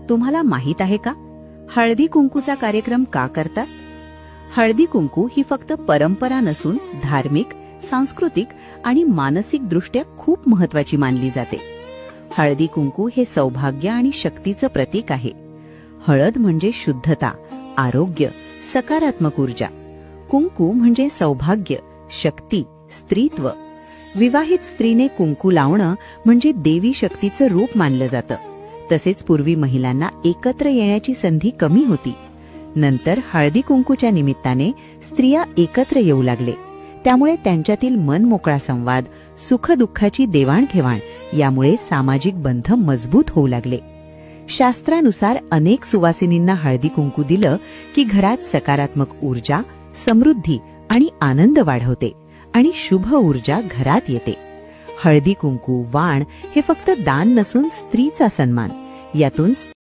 तुम्हाला माहित आहे का, हळदी कुंकूचा कार्यक्रम का करतात? हळदी कुंकू ही फक्त परंपरा नसून धार्मिक, सांस्कृतिक आणि मानसिक दृष्ट्या खूप महत्वाची मानली जाते. हळदी कुंकू हे सौभाग्य आणि शक्तीचं प्रतीक आहे. हळद म्हणजे शुद्धता, आरोग्य, सकारात्मक ऊर्जा. कुंकू म्हणजे सौभाग्य, शक्ती, स्त्रीत्व. विवाहित स्त्रीने कुंकू लावणं म्हणजे देवी शक्तीचं रूप मानलं जातं. तसेच पूर्वी महिलांना एकत्र येण्याची संधी कमी होती. नंतर हळदी कुंकूच्या निमित्ताने स्त्रिया एकत्र येऊ लागले. त्यामुळे त्यांच्यातील मनमोकळा संवाद, सुखदुःखाची देवाणघेवाण यामुळे सामाजिक बंध मजबूत होऊ लागले. शास्त्रानुसार अनेक सुवासिनींना हळदी कुंकू दिलं की घरात सकारात्मक ऊर्जा, समृद्धी आणि आनंद वाढवते आणि शुभ ऊर्जा घरात येते. हळदी कुंकू, वाण हे फक्त दान नसून स्त्रीचा सन्मान. यातून